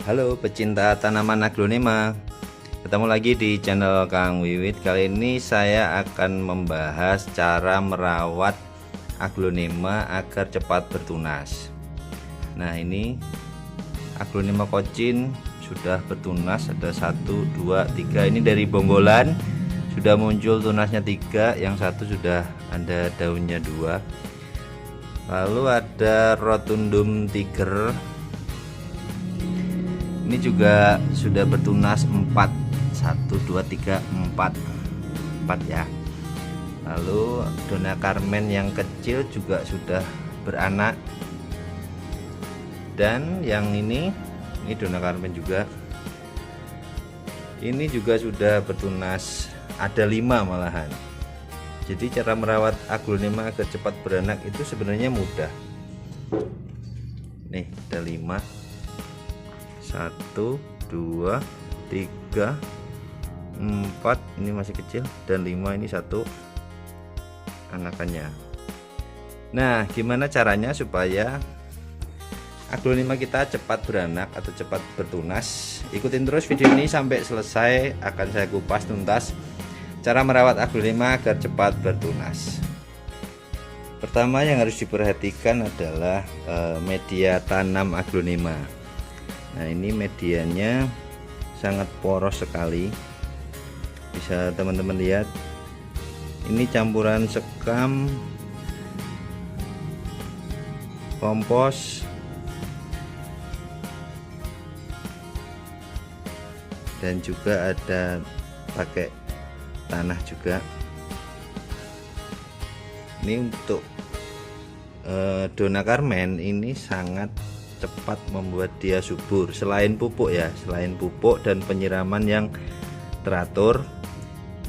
Halo pecinta tanaman aglonema, ketemu lagi di channel Kang Wiwit. Kali ini saya akan membahas cara merawat aglonema agar cepat bertunas. Nah, ini aglonema kocin sudah bertunas, ada 1, 2, 3. Ini dari bonggolan sudah muncul tunasnya 3, yang satu sudah ada daunnya 2. Lalu ada rotundum tiger, ini juga sudah bertunas 4, 1, 2, 3, 4 ya. Lalu Dona Carmen yang kecil juga sudah beranak, dan yang ini Dona Carmen juga, ini juga sudah bertunas, ada 5 malahan. Jadi cara merawat aglonema agar cepat beranak itu sebenarnya mudah. Nih ada 5, 1, 2, 3, 4, ini masih kecil, dan 5 ini 1 anakannya. Nah, gimana caranya supaya aglonema kita cepat beranak atau cepat bertunas? Ikutin terus video ini sampai selesai, akan saya kupas tuntas cara merawat aglonema agar cepat bertunas. Pertama yang harus diperhatikan adalah media tanam aglonema. Nah, ini medianya sangat poros sekali, bisa teman-teman lihat. Ini campuran sekam, kompos, dan juga ada pakai tanah juga. Ini untuk Dona Carmen ini sangat cepat membuat dia subur. Selain pupuk ya, selain pupuk dan penyiraman yang teratur,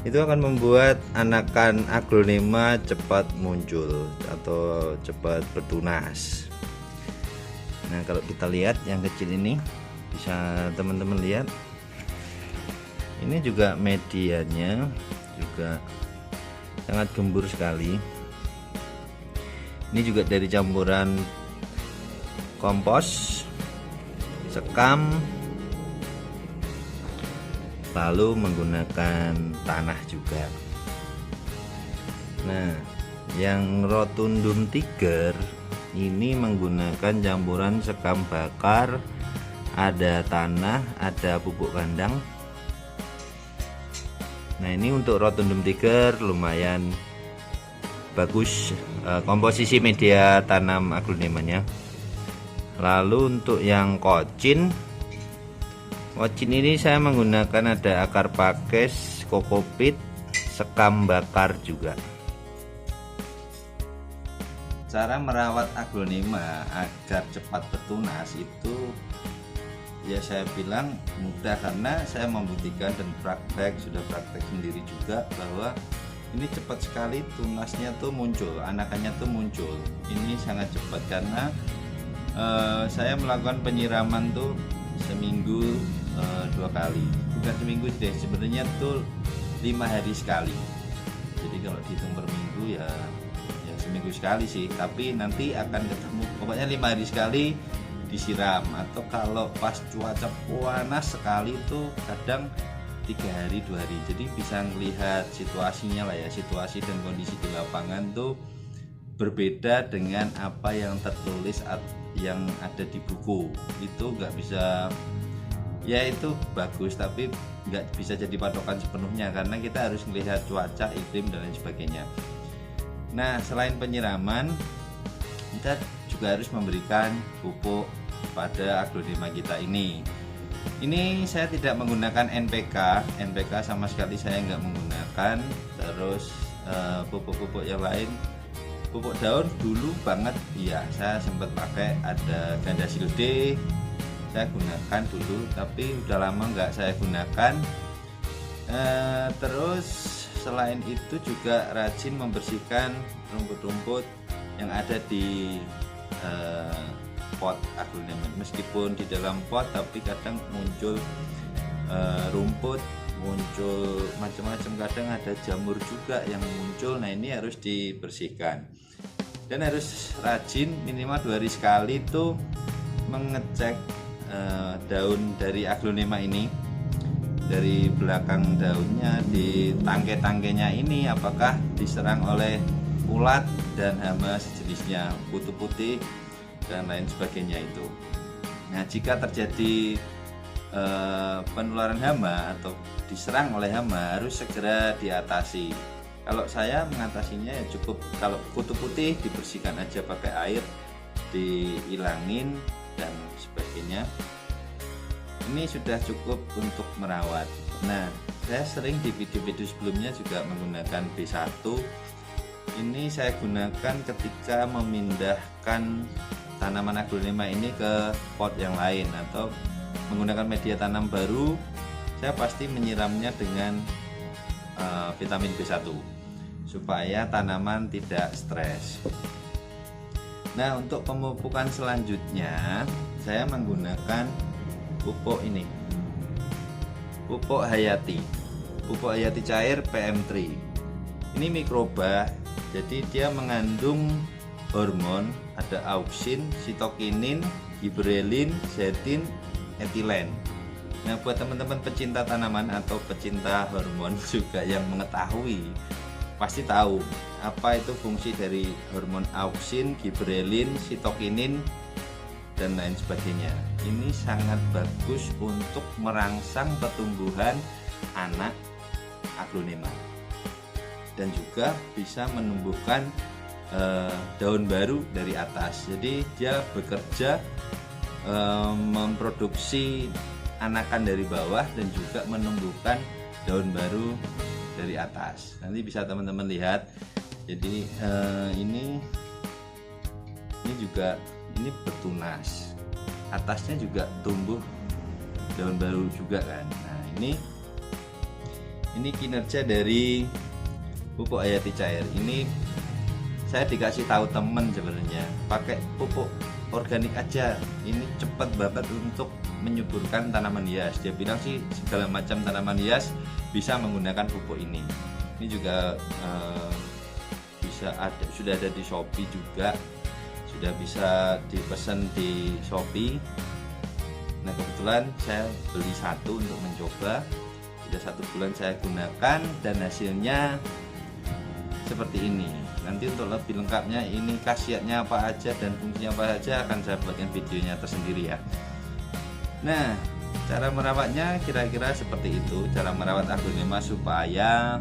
itu akan membuat anakan aglonema cepat muncul atau cepat bertunas. Nah, kalau kita lihat yang kecil ini, bisa teman-teman lihat, ini juga medianya juga sangat gembur sekali. Ini juga dari campuran kompos, sekam, lalu menggunakan tanah juga. Nah, yang rotundum tiger ini menggunakan campuran sekam bakar, ada tanah, ada pupuk kandang. Nah, ini untuk rotundum tiger lumayan bagus komposisi media tanam aglonemanya. Lalu untuk yang kocin ini saya menggunakan ada akar pakis, kokopit, sekam bakar juga. Cara merawat aglonema agar cepat bertunas itu ya saya bilang mudah, karena saya membuktikan dan sudah praktek sendiri juga bahwa ini cepat sekali tunasnya tuh muncul, anakannya tuh muncul. Ini sangat cepat karena saya melakukan penyiraman tuh seminggu 2 kali, bukan seminggu deh, sebenarnya tuh 5 hari sekali. Jadi kalau dihitung per minggu ya seminggu sekali sih, tapi nanti akan ketemu pokoknya 5 hari sekali disiram. Atau kalau pas cuaca panas sekali itu kadang 3 hari 2 hari. Jadi bisa melihat situasinya lah ya, situasi dan kondisi di lapangan tuh berbeda dengan apa yang tertulis yang ada di buku. Itu nggak bisa, ya itu bagus tapi nggak bisa jadi patokan sepenuhnya, karena kita harus melihat cuaca, iklim, dan lain sebagainya. Nah, selain penyiraman, kita juga harus memberikan pupuk pada aglonema kita ini. Ini saya tidak menggunakan NPK sama sekali saya nggak menggunakan. Terus pupuk-pupuk yang lain, pupuk daun dulu banget ya saya sempat pakai, ada Gandasil D saya gunakan dulu, tapi udah lama nggak saya gunakan. Terus selain itu juga rajin membersihkan rumput-rumput yang ada di pot aglonema. Meskipun di dalam pot, tapi kadang muncul rumput, muncul macam-macam, kadang ada jamur juga yang muncul. Nah, ini harus dibersihkan dan harus rajin, minimal 2 hari sekali tuh mengecek daun dari aglonema ini, dari belakang daunnya, di tangkai-tangkainya ini apakah diserang oleh ulat dan hama sejenisnya, kutu putih dan lain sebagainya itu. Nah, jika terjadi penularan hama atau diserang oleh hama, harus segera diatasi. Kalau saya mengatasinya ya cukup, kalau kutu putih dibersihkan aja pakai air, dihilangin dan sebagainya. Ini sudah cukup untuk merawat. Nah, saya sering di video-video sebelumnya juga menggunakan B1. Ini saya gunakan ketika memindahkan tanaman aglonema ini ke pot yang lain atau menggunakan media tanam baru. Saya pasti menyiramnya dengan vitamin B1 supaya tanaman tidak stres. Nah, untuk pemupukan selanjutnya saya menggunakan pupuk ini, pupuk Hayati, pupuk Hayati cair PM3. Ini mikroba, jadi dia mengandung hormon, ada auksin, sitokinin, giberelin, zetin, etilen. Nah, buat teman-teman pecinta tanaman atau pecinta hormon juga yang mengetahui, pasti tahu apa itu fungsi dari hormon auksin, giberelin, sitokinin dan lain sebagainya. Ini sangat bagus untuk merangsang pertumbuhan anak aglonema dan juga bisa menumbuhkan daun baru dari atas. Jadi dia bekerja memproduksi anakan dari bawah dan juga menumbuhkan daun baru dari atas. Nanti bisa teman-teman lihat. Jadi ini juga ini bertunas, atasnya juga tumbuh daun baru juga kan. Nah, ini kinerja dari pupuk Hayati cair. Ini saya dikasih tahu temen sebenarnya, pakai pupuk organik aja, ini cepat banget untuk menyuburkan tanaman hias. Dia bilang sih segala macam tanaman hias bisa menggunakan pupuk ini. Ini juga sudah ada di Shopee juga, sudah bisa dipesan di Shopee. Nah, kebetulan saya beli satu untuk mencoba, sudah 1 bulan saya gunakan dan hasilnya seperti ini. Nanti untuk lebih lengkapnya, ini khasiatnya apa aja dan fungsinya apa aja akan saya buatkan videonya tersendiri ya. Nah, cara merawatnya kira-kira seperti itu. Cara merawat aglonema supaya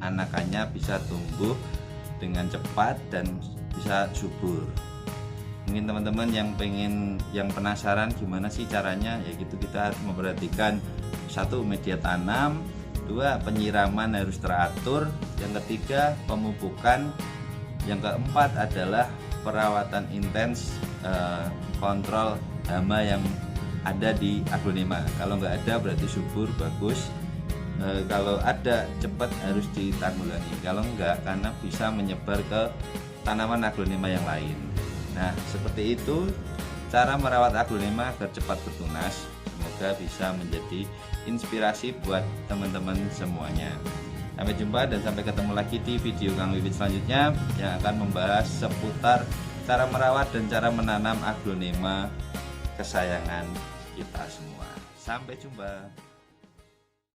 anakannya bisa tumbuh dengan cepat dan bisa subur. Mungkin teman-teman yang penasaran gimana sih caranya, ya gitu, kita harus memperhatikan 1, media tanam, 2, penyiraman harus teratur, yang ketiga pemupukan, yang keempat adalah perawatan intens, kontrol hama yang ada di aglonema. Kalau nggak ada berarti subur, bagus. Kalau ada cepat harus ditanggulangi, kalau enggak karena bisa menyebar ke tanaman aglonema yang lain. Nah, seperti itu cara merawat aglonema agar cepat bertunas. Semoga bisa menjadi inspirasi buat teman-teman semuanya. Sampai jumpa dan sampai ketemu lagi di video Kang Wiwit selanjutnya yang akan membahas seputar cara merawat dan cara menanam aglonema kesayangan kita semua. Sampai jumpa.